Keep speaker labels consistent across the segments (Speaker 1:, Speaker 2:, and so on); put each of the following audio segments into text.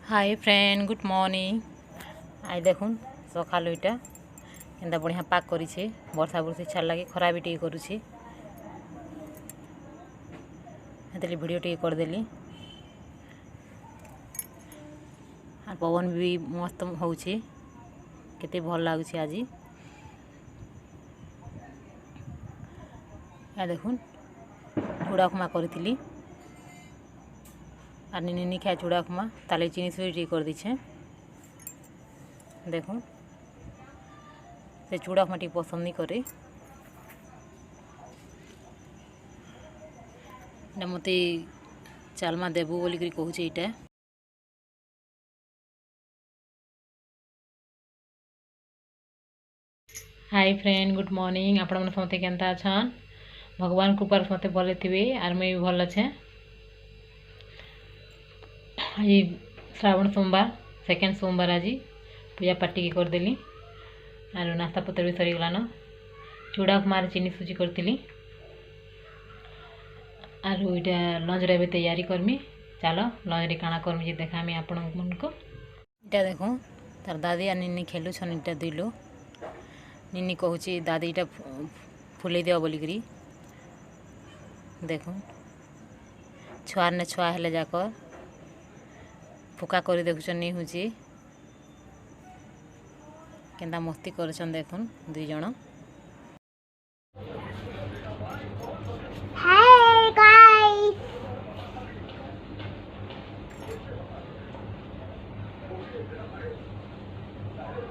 Speaker 1: Hi friend good morning. आज देखुन सकाल इटा केंता बढ़िया पाक करिछे। वर्षा वर्षी छाड़ लगे खरा भी टी करुछे। हेतले वीडियो टी कर देली आ पवन भी मस्त होउछे। केते भल लागुछे आज। आ देखुन चूड़ा उपमा करिथिली आ निनी खाए चूड़ा उपमा ताले चीनी सुई टी कर दीछे। देखुन से चूड़ा उपमा टी पसंद नहीं करे मत चालमा देबू बोलिक कहूचे। इटा हाय फ्रेंड गुड मॉर्निंग। आपण मन समते केनता अछन? भगवान कृपार समते भले थिबे आर मैं भी भल अच्छे। आज श्रावण सोमवार सेकेंड सोमवार आज पूजा पाठ के करदेली आर नास्ता पत्र भी सरीगलान। चूड़ा उपमा चीनी सुजी करी आर इटा लंच रे तैयारी करमी। चलो लंच रे काଣା करमी जे देखामी आपण मन को। इटा देखो तार दादी आर निनी खेलु छन। इटा दुइलो निनी कहूची दादी इटा फुले दियो बोलिकरी। देखो छुआर ने छुआ हेले जाकर फुका कर देखुन नहीं हूँ केंता मस्ती करछन। देखुन दुई जण।
Speaker 2: हाय गाइस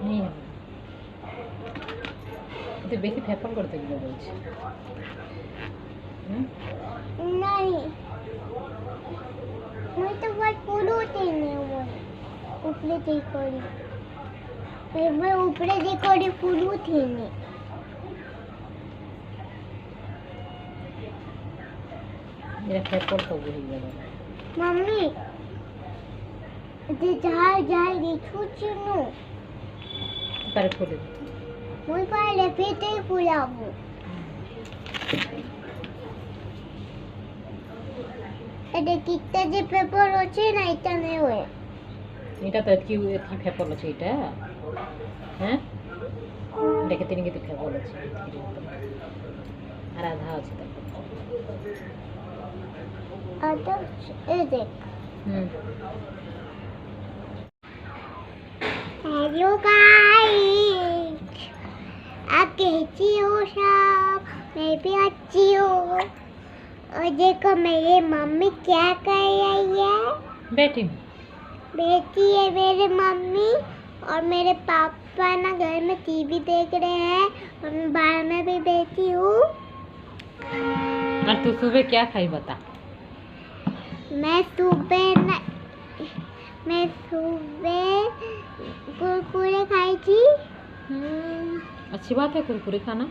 Speaker 1: नहीं तो बेसी फेफल करते कि
Speaker 2: नहीं मैं तो बहुत पूरू तेने वो ऊपरे देखोड़ी मैं ऊपरे देखोड़ी पूरू तेने
Speaker 1: मेरा फेफल तो वही लगा।
Speaker 2: मम्मी जे जहाँ जहाँ देखो चुनो
Speaker 1: पर फुले
Speaker 2: मैं पहले पेटे फुलाबो एडे कितना जे पेपर होचे ना इतना नहीं हुए।
Speaker 1: इटा तो एतकी एतकी फेफल अछि। इटा हैं देखे तीन के फेफल अछि आर आधा अछि त
Speaker 2: आता ए देख। हेलो गाइस आप कैसी हो सब? मैं भी अच्छी हूँ। और देखो मेरी मम्मी क्या कर रही है। बेटी है मेरे मम्मी और मेरे पापा ना घर में टीवी देख रहे हैं और मैं बाहर में भी बैठी हूँ।
Speaker 1: और तू सुबह क्या खाई बता?
Speaker 2: मैं सुबह कुरकुरे खाई थी।
Speaker 1: अच्छी बात है कुरकुरे खाना।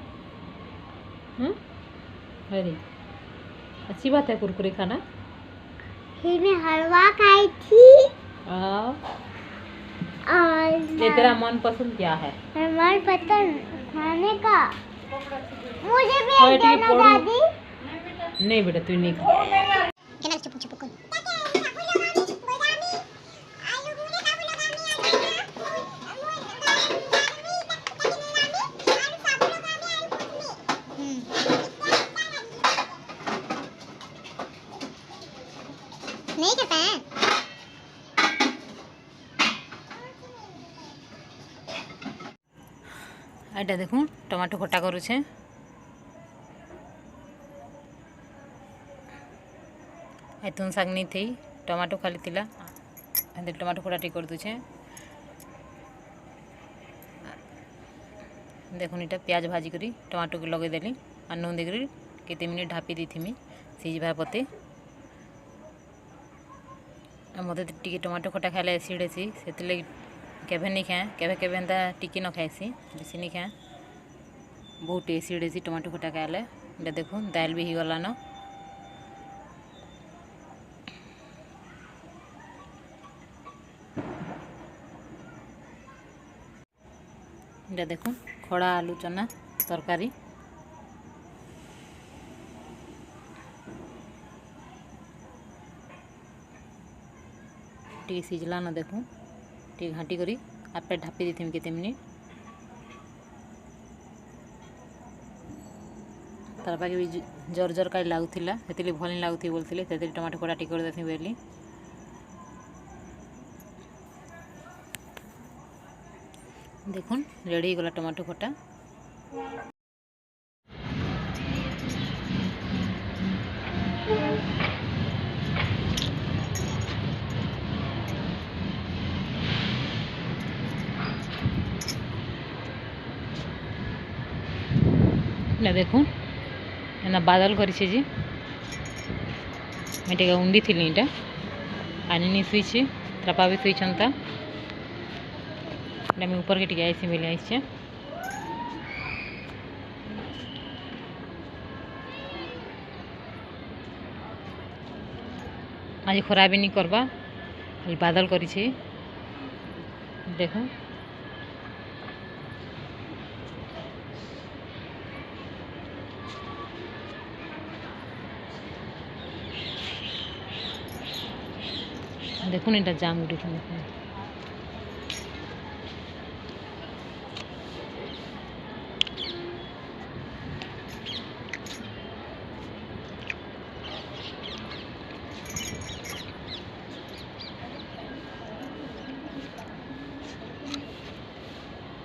Speaker 1: अरे अच्छी बात है कुरकुरे खाना।
Speaker 2: फिर मैं हलवा खाई थी। और
Speaker 1: तेरा मन पसंद क्या है?
Speaker 2: मन पसंद खाने का मुझे भी एक देना दादी।
Speaker 1: नहीं बेटा तू नहीं खा।
Speaker 2: चुप चुप कर। नहीं करता है।
Speaker 1: एटा देखूँ टमाटो खट्टा करुछे। तुन शाग नहीं थी टमाटो खाली थिला टमाटो खट्टा टी कर दूचे। देखुन इटा प्याज भाजी करी टमाटो के लगे देली और नून देकरी केते मिनिट ढापी दी थी सीझा पते। मत टी टमाटो खट्टा खाइले एसिड अच्छी से केवे नहीं खाए केवे केवे एंता टिकी न खाएसी बेसी नहीं खाए बहुत एसिड अच्छी टमाटो खट्टा खाइले। देखो दाल भी हो गलान। इटा देखो खड़ा आलू चना तरकारी टी टी सिझला न देखूँ टी घाटी करी आपे ढापी देथिम केते मिनिट तार पाके भी जर जर का लागुला से भल नहीं लगुथी बोलते से टमाटो खटा टी कर देथिम बेली देखुन रेडी गला टमाटो खटा देखुन एना बादल करिछे जी मैं टेका उंडी थिली इटा आनी सुईछे त्रापा भी सुईछंता मैं ऊपर के टिके आइसी मिले आइछे आज खरा भी नहीं करबा खाली बादल करिछे देखो देखुन एटा जाम उठी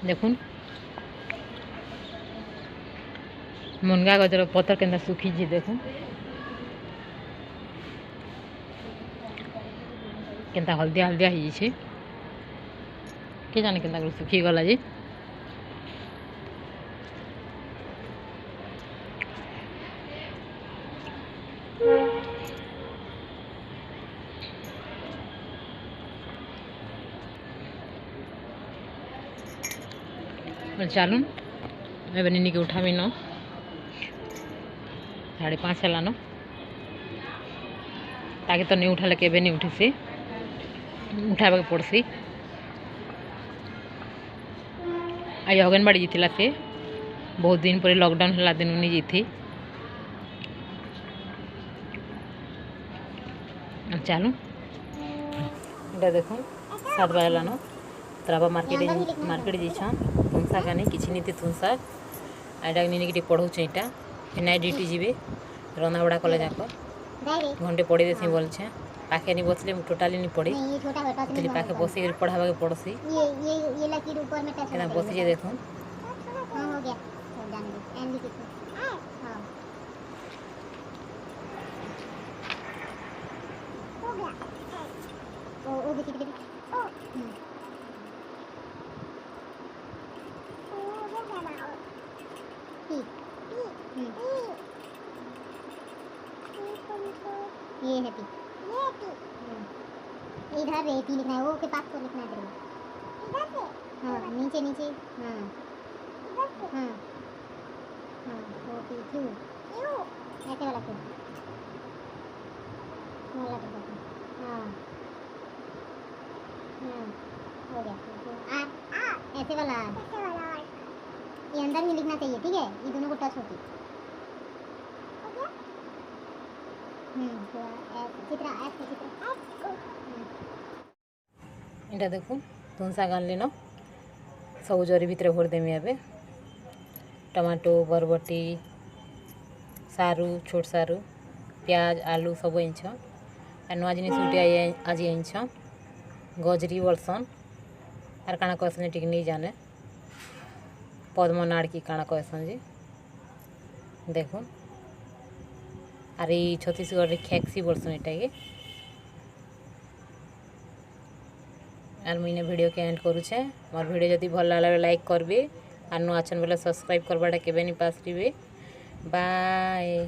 Speaker 1: देखुन मुनगा गजर पतर के सुखी जी देखुन केनता हल्दिया हल्दिया ही छे के जाने केनता कर सुखी गला जी चलून एवं निनी के उठा भी न 5:30 हेलान ताके तो नहीं उठाले केबे नहीं उठी से उठाबा पड़सी आज अंगनबाड़ी जीतिला से बहुत दिन पर लॉकडाउन हला दिन नहीं जीथी चलू इटा देखो 7 बजलान तराबा मार्केट जाइछन तुमसा का नहीं किसी नहीं तुमसा आइडा नहीं कि पढ़ाऊँ इटा नाइट ड्यूटी जीवे रंधा बड़ा कले जाक घंटे पढ़ी देसी बोलछे पाखे नहीं बसले टोटाली नहीं पढ़ी पाखे बसी पढ़ावा के पड़सी बसी जे देखो
Speaker 2: ये है पी इधर रेती लिखना है वो के पास को लिखना है इधर से हाँ नीचे नीचे हाँ इधर से हाँ हाँ वो पी क्यों ऐसे वाला क्यों वाला कर हाँ हाँ हो गया आ ऐसे वाला ये अंदर ही लिखना चाहिए ठीक है ये दोनों को टच होती
Speaker 1: इटा देखो तुनसा गान लेन सब जरी भितर भर देमी एबे टमाटो बरबटी सारू छोट सारू प्याज आलू सब इंछ नुआ जिनिस गुटे आज इंछ गजरी बोलसन आर काଣା कहसन ठीक नहीं जाने पद्मनाड़ की काଣା कहसन जी देखो आर ये छत्तीसगढ़ खेक्सी बोलसन एटा के आर मुझे वीडियो के एंड करुचे मोर वीडियो जदि भल लगे लाइक करबे आर नुआ चैनल सब्सक्राइब करवाटा केबे नहीं पास करिवे बाय।